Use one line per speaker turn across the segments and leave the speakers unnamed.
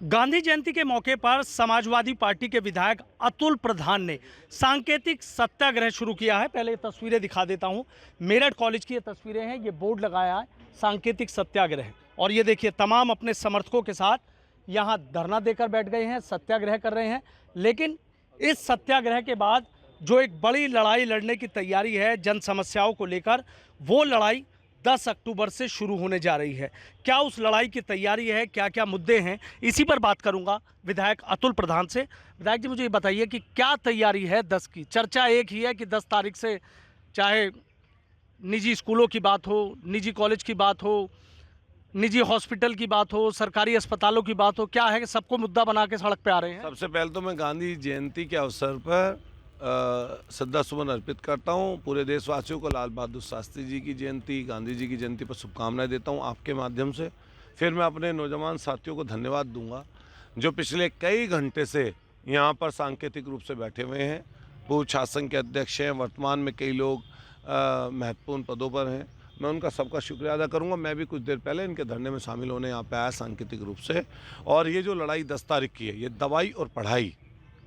गांधी जयंती के मौके पर समाजवादी पार्टी के विधायक अतुल प्रधान ने सांकेतिक सत्याग्रह शुरू किया है। पहले ये तस्वीरें दिखा देता हूं। मेरठ कॉलेज की ये तस्वीरें हैं। ये बोर्ड लगाया है सांकेतिक सत्याग्रह, और ये देखिए तमाम अपने समर्थकों के साथ यहां धरना देकर बैठ गए हैं, सत्याग्रह कर रहे हैं। लेकिन इस सत्याग्रह के बाद जो एक बड़ी लड़ाई लड़ने की तैयारी है जन समस्याओं को लेकर, वो लड़ाई 10 अक्टूबर से शुरू होने जा रही है। क्या उस लड़ाई की तैयारी है, क्या क्या मुद्दे हैं, इसी पर बात करूंगा विधायक अतुल प्रधान से। विधायक जी, मुझे ये बताइए कि क्या तैयारी है 10 की? चर्चा एक ही है कि 10 तारीख से चाहे निजी स्कूलों की बात हो, निजी कॉलेज की बात हो, निजी हॉस्पिटल की बात हो, सरकारी अस्पतालों की बात हो, क्या है कि सबको मुद्दा बना के सड़क पे आ रहे हैं?
सबसे पहले तो मैं गांधी जयंती के अवसर पर श्रद्धा सुमन अर्पित करता हूं। पूरे देशवासियों को लाल बहादुर शास्त्री जी की जयंती, गांधी जी की जयंती पर शुभकामनाएं देता हूं आपके माध्यम से। फिर मैं अपने नौजवान साथियों को धन्यवाद दूंगा जो पिछले कई घंटे से यहां पर सांकेतिक रूप से बैठे हुए हैं। पूर्व शासन के अध्यक्ष हैं, वर्तमान में कई लोग महत्वपूर्ण पदों पर हैं। मैं उनका सबका शुक्रिया अदा करूंगा। मैं भी कुछ देर पहले इनके धरने में शामिल होने यहाँ पे आया सांकेतिक रूप से। और ये जो लड़ाई 10 तारीख की है, ये दवाई और पढ़ाई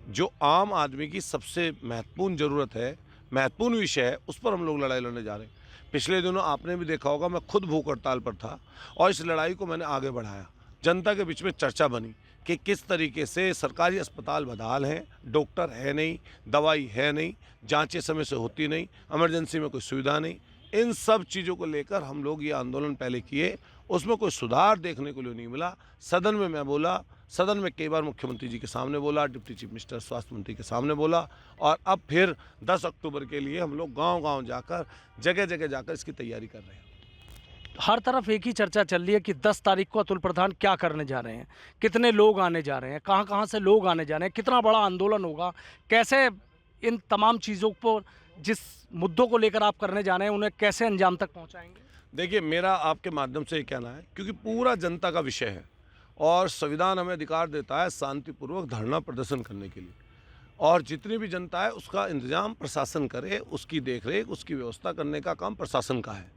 जो आम आदमी की सबसे महत्वपूर्ण ज़रूरत है, महत्वपूर्ण विषय है, उस पर हम लोग लड़ाई लड़ने जा रहे हैं। पिछले दिनों आपने भी देखा होगा, मैं खुद भूख हड़ताल पर था और इस लड़ाई को मैंने आगे बढ़ाया। जनता के बीच में चर्चा बनी कि किस तरीके से सरकारी अस्पताल बदहाल हैं, डॉक्टर है नहीं, दवाई है नहीं, जांचें समय से होती नहीं, इमरजेंसी में कोई सुविधा नहीं। इन सब चीज़ों को लेकर हम लोग ये आंदोलन पहले किए, उसमें कोई सुधार देखने को नहीं मिला। सदन में मैं बोला, सदन में कई बार मुख्यमंत्री जी के सामने बोला, डिप्टी चीफ मिनिस्टर स्वास्थ्य मंत्री के सामने बोला, और अब फिर 10 अक्टूबर के लिए हम लोग गांव-गांव जाकर, जगह जगह जाकर इसकी तैयारी कर रहे हैं।
हर तरफ एक ही चर्चा चल रही है कि 10 तारीख को अतुल प्रधान क्या करने जा रहे हैं, कितने लोग आने जा रहे हैं, कहाँ कहाँ से लोग आने जा रहे हैं, कितना बड़ा आंदोलन होगा, कैसे इन तमाम चीज़ों पर, जिस मुद्दों को लेकर आप करने जा रहे हैं, उन्हें कैसे अंजाम तक पहुँचाएंगे?
देखिए, मेरा आपके माध्यम से ये कहना है, क्योंकि पूरा जनता का विषय है और संविधान हमें अधिकार देता है शांतिपूर्वक धरना प्रदर्शन करने के लिए, और जितनी भी जनता है उसका इंतजाम प्रशासन करे, उसकी देखरेख, उसकी व्यवस्था करने का काम प्रशासन का है।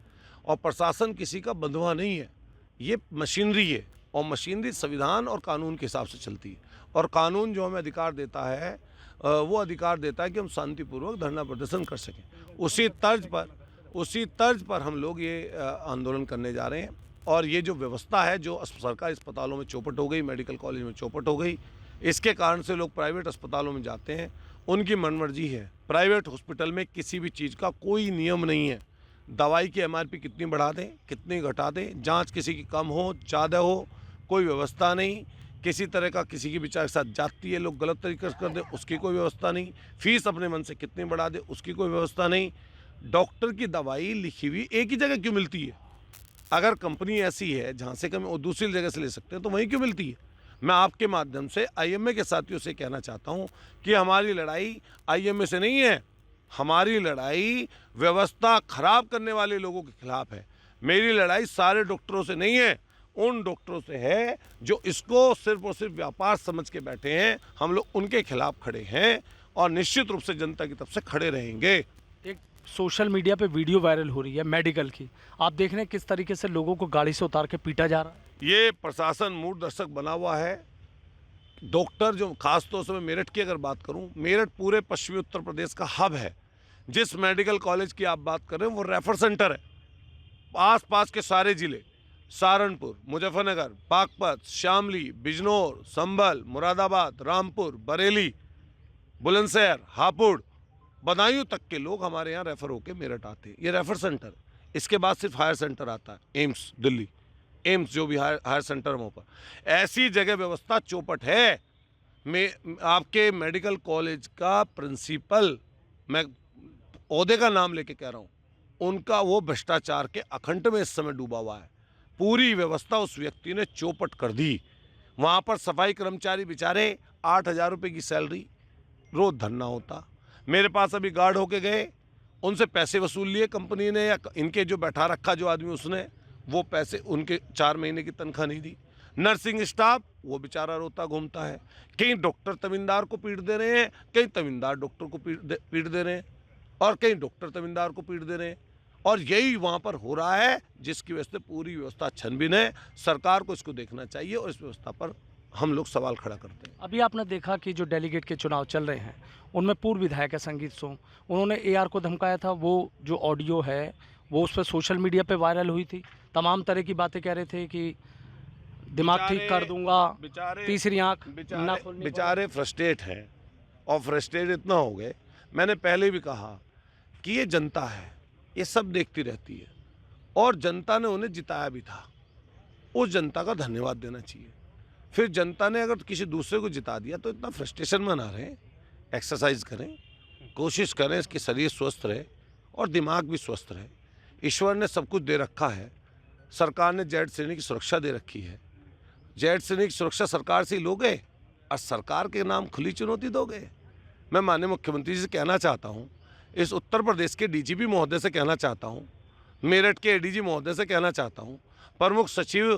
और प्रशासन किसी का बंधुआ नहीं है, ये मशीनरी है, और मशीनरी संविधान और कानून के हिसाब से चलती है। और कानून जो हमें अधिकार देता है, वो अधिकार देता है कि हम शांतिपूर्वक धरना प्रदर्शन कर सकें। उसी तर्ज पर हम लोग ये आंदोलन करने जा रहे हैं। और ये जो व्यवस्था है, जो सरकारी अस्पतालों में चौपट हो गई, मेडिकल कॉलेज में चौपट हो गई, इसके कारण से लोग प्राइवेट अस्पतालों में जाते हैं, उनकी मनमर्जी है। प्राइवेट हॉस्पिटल में किसी भी चीज़ का कोई नियम नहीं है। दवाई की MRP कितनी बढ़ा दें, कितनी घटा दें, जांच किसी की कम हो, ज़्यादा हो, कोई व्यवस्था नहीं। किसी तरह का किसी की विचार के साथ जाती है, लोग गलत तरीके से कर दें, उसकी कोई व्यवस्था नहीं। फीस अपने मन से कितनी बढ़ा दें, उसकी कोई व्यवस्था नहीं। डॉक्टर की दवाई लिखी हुई एक ही जगह क्यों मिलती है? अगर कंपनी ऐसी है जहाँ से कम दूसरी जगह से ले सकते हैं, तो वहीं क्यों मिलती है? मैं आपके माध्यम से IMA के साथियों से कहना चाहता हूँ कि हमारी लड़ाई IMA से नहीं है, हमारी लड़ाई व्यवस्था खराब करने वाले लोगों के खिलाफ है। मेरी लड़ाई सारे डॉक्टरों से नहीं है, उन डॉक्टरों से है जो इसको सिर्फ और सिर्फ व्यापार समझ के बैठे हैं। हम लोग उनके खिलाफ खड़े हैं और निश्चित रूप से जनता की तरफ से खड़े रहेंगे।
एक सोशल मीडिया पे वीडियो वायरल हो रही है मेडिकल की, आप देख रहे हैं किस तरीके से लोगों को गाड़ी से उतार के पीटा जा रहा है।
ये प्रशासन मूड दर्शक बना हुआ है। डॉक्टर जो खास तौर से मैं मेरठ की अगर बात करूं, मेरठ पूरे पश्चिमी उत्तर प्रदेश का हब है। जिस मेडिकल कॉलेज की आप बात कर रहे हैं वो रेफर सेंटर है। आस पास के सारे जिले, सहारनपुर, मुजफ्फरनगर, बागपत, शामली, बिजनौर, संभल, मुरादाबाद, रामपुर, बरेली, बुलंदशहर, हापुड़, बदायूं तक के लोग हमारे यहाँ रेफर होकर मेरठ आते हैं। ये रेफर सेंटर है। इसके बाद सिर्फ हायर सेंटर आता है, एम्स दिल्ली, एम्स जो भी हायर सेंटर वहाँ पर। ऐसी जगह व्यवस्था चौपट है। मैं आपके मेडिकल कॉलेज का प्रिंसिपल, मैं ओहदे का नाम लेके कह रहा हूँ, उनका वो भ्रष्टाचार के अखंड में इस समय डूबा हुआ है। पूरी व्यवस्था उस व्यक्ति ने चौपट कर दी। वहाँ पर सफाई कर्मचारी बेचारे 8,000 रुपये की सैलरी, रोज धरना होता। मेरे पास अभी गार्ड होके गए, उनसे पैसे वसूल लिए कंपनी ने, या इनके जो बैठा रखा जो आदमी उसने, वो पैसे, उनके 4 महीने की तनख्वाह नहीं दी। नर्सिंग स्टाफ वो बेचारा रोता घूमता है। कहीं डॉक्टर तमींदार को पीट दे रहे हैं, कहीं तमींदार डॉक्टर को पीट दे रहे हैं, और कहीं डॉक्टर तमींदार को पीट दे रहे हैं। और यही वहाँ पर हो रहा है, जिसकी वजह से पूरी व्यवस्था छनबीन है। सरकार को इसको देखना चाहिए और इस व्यवस्था पर हम लोग सवाल खड़ा करते हैं।
अभी आपने देखा कि जो डेलीगेट के चुनाव चल रहे हैं उनमें पूर्व विधायक है संगीत सोम, उन्होंने एआर को धमकाया था। वो जो ऑडियो है वो उस पर सोशल मीडिया पे वायरल हुई थी। तमाम तरह की बातें कह रहे थे कि दिमाग ठीक कर दूंगा, तीसरी आंख ना खोलनी
बेचारे फ्रस्ट्रेट हैं और फ्रस्ट्रेट इतना हो गए। मैंने पहले भी कहा कि ये जनता है, ये सब देखती रहती है और जनता ने उन्हें जिताया भी था। उस जनता का धन्यवाद देना चाहिए। फिर जनता ने अगर किसी दूसरे को जिता दिया तो इतना फ्रस्ट्रेशन में ना रहें, एक्सरसाइज करें, कोशिश करें कि शरीर स्वस्थ रहे और दिमाग भी स्वस्थ रहे। ईश्वर ने सब कुछ दे रखा है, सरकार ने जेड श्रेणी की सुरक्षा दे रखी है। जेड श्रेणी की सुरक्षा सरकार से ही लोगे और सरकार के नाम खुली चुनौती दोगे। मैं माननीय मुख्यमंत्री जी से कहना चाहता हूँ, इस उत्तर प्रदेश के डीजीपी महोदय से कहना चाहता हूँ, मेरठ के एडीजी महोदय से कहना चाहता हूँ, प्रमुख सचिव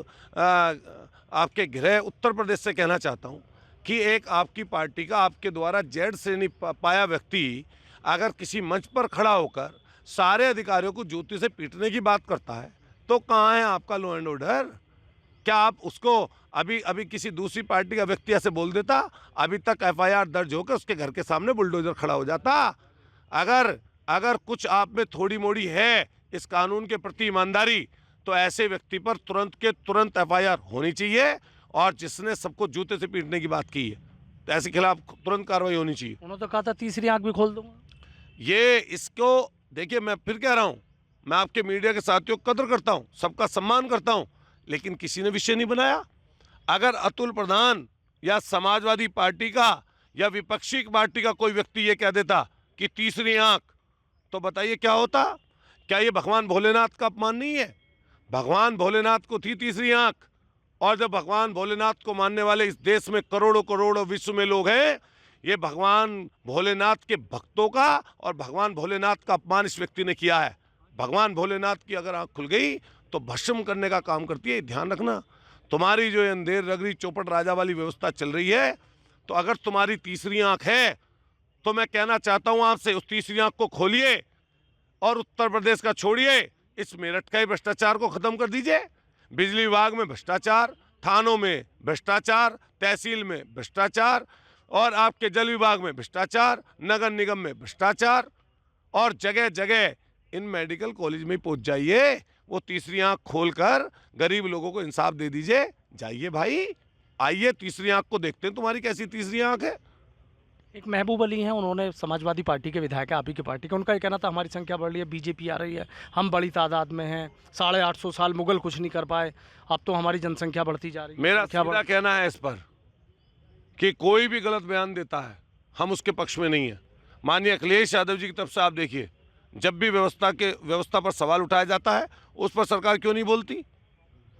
आपके गृह उत्तर प्रदेश से कहना चाहता हूँ कि एक आपकी पार्टी का आपके द्वारा जेड श्रेणी पाया व्यक्ति अगर किसी मंच पर खड़ा होकर सारे अधिकारियों को जूती से पीटने की बात करता है तो कहाँ है आपका लॉ एंड ऑर्डर? क्या आप उसको अभी किसी दूसरी पार्टी का व्यक्ति ऐसे बोल देता, अभी तक एफआईआर दर्ज होकर उसके घर के सामने बुलडोजर खड़ा हो जाता। अगर कुछ आप में थोड़ी मोड़ी है इस कानून के प्रति ईमानदारी तो ऐसे व्यक्ति पर तुरंत के तुरंत एफआईआर होनी चाहिए और जिसने सबको जूते से पीटने की बात की है तो ऐसे खिलाफ तुरंत कार्रवाई होनी चाहिए।
उन्होंने तो कहा था तीसरी आंख भी खोल दूंगा।
ये इसको देखिए, मैं फिर कह रहा हूँ, मैं आपके मीडिया के साथियों को कदर करता हूँ, सबका सम्मान करता हूँ, लेकिन किसी ने विषय नहीं बनाया। अगर अतुल प्रधान या समाजवादी पार्टी का या विपक्षी पार्टी का कोई व्यक्ति ये कह देता कि तीसरी आंख, तो बताइए क्या होता? क्या ये भगवान भोलेनाथ का अपमान नहीं है? भगवान भोलेनाथ को थी तीसरी आंख, और जब भगवान भोलेनाथ को मानने वाले इस देश में करोड़ों करोड़ों विश्व में लोग हैं, ये भगवान भोलेनाथ के भक्तों का और भगवान भोलेनाथ का अपमान इस व्यक्ति ने किया है। भगवान भोलेनाथ की अगर आंख खुल गई तो भस्म करने का काम करती है। ध्यान रखना, तुम्हारी जो अंधेर रगड़ी चौपट राजा वाली व्यवस्था चल रही है, तो अगर तुम्हारी तीसरी आंख है तो मैं कहना चाहता हूं आपसे, उस तीसरी आंख को खोलिए और उत्तर प्रदेश का छोड़िए, इस मेरठ का ही भ्रष्टाचार को खत्म कर दीजिए। बिजली विभाग में भ्रष्टाचार, थानों में भ्रष्टाचार, तहसील में भ्रष्टाचार और आपके जल विभाग में भ्रष्टाचार, नगर निगम में भ्रष्टाचार और जगह जगह इन मेडिकल कॉलेज में पहुंच जाइए। वो तीसरी आंख खोलकर गरीब लोगों को इंसाफ दे दीजिए। जाइए भाई, आइए तीसरी आंख को देखते हैं तुम्हारी कैसी तीसरी आंख है।
एक महबूब अली हैं, उन्होंने समाजवादी पार्टी के विधायक है, आप ही की पार्टी के, उनका ये कहना था हमारी संख्या बढ़ रही है, बीजेपी आ रही है, हम बड़ी तादाद में हैं, 850 साल मुगल कुछ नहीं कर पाए, अब तो हमारी जनसंख्या बढ़ती जा रही है।
मेरा सीधा कहना है इस पर कि कोई भी गलत बयान देता है हम उसके पक्ष में नहीं है। माननीय अखिलेश यादव जी की तरफ से आप देखिए, जब भी व्यवस्था पर सवाल उठाया जाता है उस पर सरकार क्यों नहीं बोलती?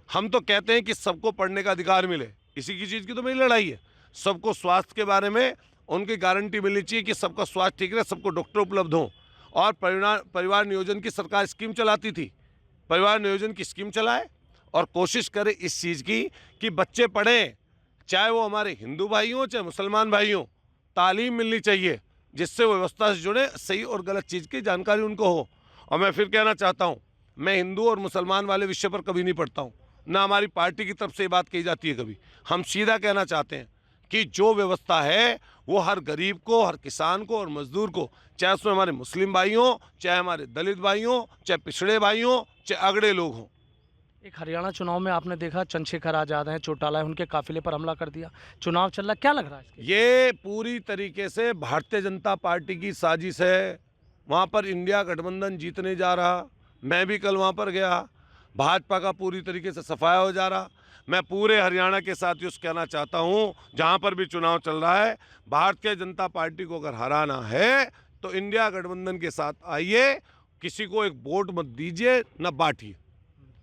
हम तो कहते हैं कि सबको पढ़ने का अधिकार मिले, इसी की चीज़ की तो मेरी लड़ाई है। सबको स्वास्थ्य के बारे में उनकी गारंटी मिलनी चाहिए कि सबका स्वास्थ्य ठीक रहे, सबको डॉक्टर उपलब्ध हों। और परिवार नियोजन की सरकार स्कीम चलाती थी, परिवार नियोजन की स्कीम चलाए और कोशिश करे इस चीज़ की कि बच्चे पढ़ें, चाहे वो हमारे हिंदू भाई हों चाहे मुसलमान भाई हों। तालीम मिलनी चाहिए जिससे वो व्यवस्था से जुड़े, सही और गलत चीज़ की जानकारी उनको हो। और मैं फिर कहना चाहता हूँ, मैं हिंदू और मुसलमान वाले विषय पर कभी नहीं पढ़ता हूँ, ना हमारी पार्टी की तरफ से ये बात कही जाती है कभी। हम सीधा कहना चाहते हैं कि जो व्यवस्था है वो हर गरीब को, हर किसान को और मजदूर को, चाहे उसमें हमारे मुस्लिम भाई हों, चाहे हमारे दलित भाई हों, चाहे पिछड़े भाई हों, चाहे अगड़े लोग हों।
एक हरियाणा चुनाव में आपने देखा चंद्रशेखर आज़ाद हैं, चौटाला है, उनके काफिले पर हमला कर दिया। चुनाव चल रहा, क्या लग रहा है इसके?
ये पूरी तरीके से भारतीय जनता पार्टी की साजिश है। वहाँ पर इंडिया गठबंधन जीतने जा रहा, मैं भी कल वहाँ पर गया, भाजपा का पूरी तरीके से सफाया हो जा रहा। मैं पूरे हरियाणा के साथियों से कहना चाहता हूँ, जहाँ पर भी चुनाव चल रहा है, भारतीय जनता पार्टी को अगर हराना है तो इंडिया गठबंधन के साथ आइए, किसी को एक वोट मत दीजिए, न बांटिए।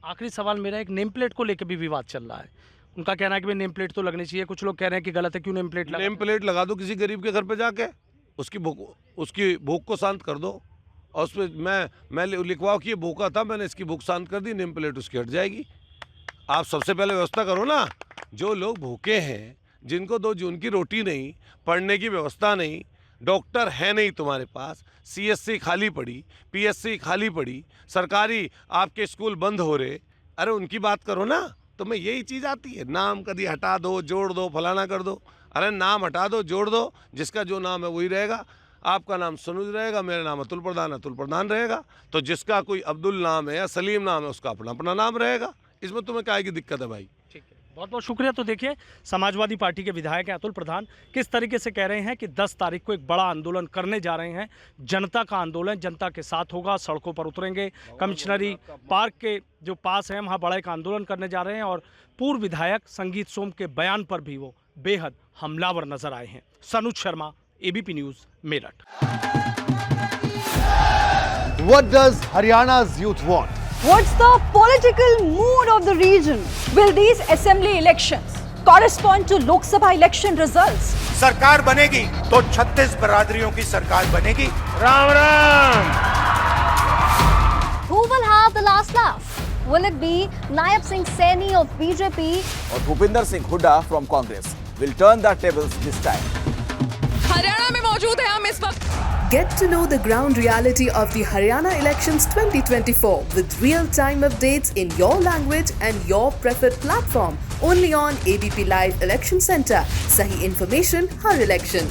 आखिरी सवाल मेरा, एक नेम प्लेट को लेकर भी विवाद चल रहा है, उनका कहना है कि नेम प्लेट तो लगनी चाहिए, कुछ लोग कह रहे हैं कि गलत है, क्यों नेम प्लेट
लगा दो किसी गरीब के घर पे जाके, उसकी भूख को शांत कर दो। और उस पर मैं लिखवाओ कि ये भूखा था, मैंने इसकी भूख शांत कर दी, नेम प्लेट उसकी हट जाएगी। आप सबसे पहले व्यवस्था करो ना। जो लोग भूखे हैं, जिनको 2 जून की रोटी नहीं, पढ़ने की व्यवस्था नहीं, डॉक्टर है नहीं तुम्हारे पास, सीएससी खाली पड़ी, पीएससी खाली पड़ी, सरकारी आपके स्कूल बंद हो रहे, अरे उनकी बात करो ना। तुम्हें यही चीज़ आती है, नाम कभी हटा दो, जोड़ दो, फलाना कर दो। अरे नाम हटा दो, जोड़ दो, जिसका जो नाम है वही रहेगा। आपका नाम सनूज रहेगा, मेरा नाम अतुल प्रधान रहेगा। तो जिसका कोई अब्दुल नाम है या सलीम नाम है, उसका अपना अपना नाम रहेगा। इसमें तुम्हें क्या की दिक्कत है भाई?
ठीक है, बहुत बहुत शुक्रिया। तो देखिए, समाजवादी पार्टी के विधायक हैं अतुल प्रधान, किस तरीके से कह रहे हैं कि 10 तारीख को एक बड़ा आंदोलन करने जा रहे हैं। जनता का आंदोलन जनता के साथ होगा, सड़कों पर उतरेंगे, कमिश्नरी पार्क के जो पास है वहाँ बड़ा एक आंदोलन करने जा रहे हैं। और पूर्व विधायक संगीत सोम के बयान पर भी वो बेहद हमलावर नजर आए हैं। Sanuj Sharma, ABP News, Meerut.
What does Haryana's youth want?
What's the political mood of the region? Will these assembly elections correspond to Lok Sabha election results?
सरकार बनेगी तो 36 बरादरियों की सरकार बनेगी। Ram Ram.
Who will have the last laugh? Will it be Naib Singh Saini of BJP
or Bhupinder Singh Hooda from Congress will turn the tables this time?
Haryana में मौजूद हैं हम इस वक्त।
Get to know the ground reality of the Haryana elections 2024 with real-time updates in your language and your preferred platform. Only on ABP Live Election Center. Sahi information, har election.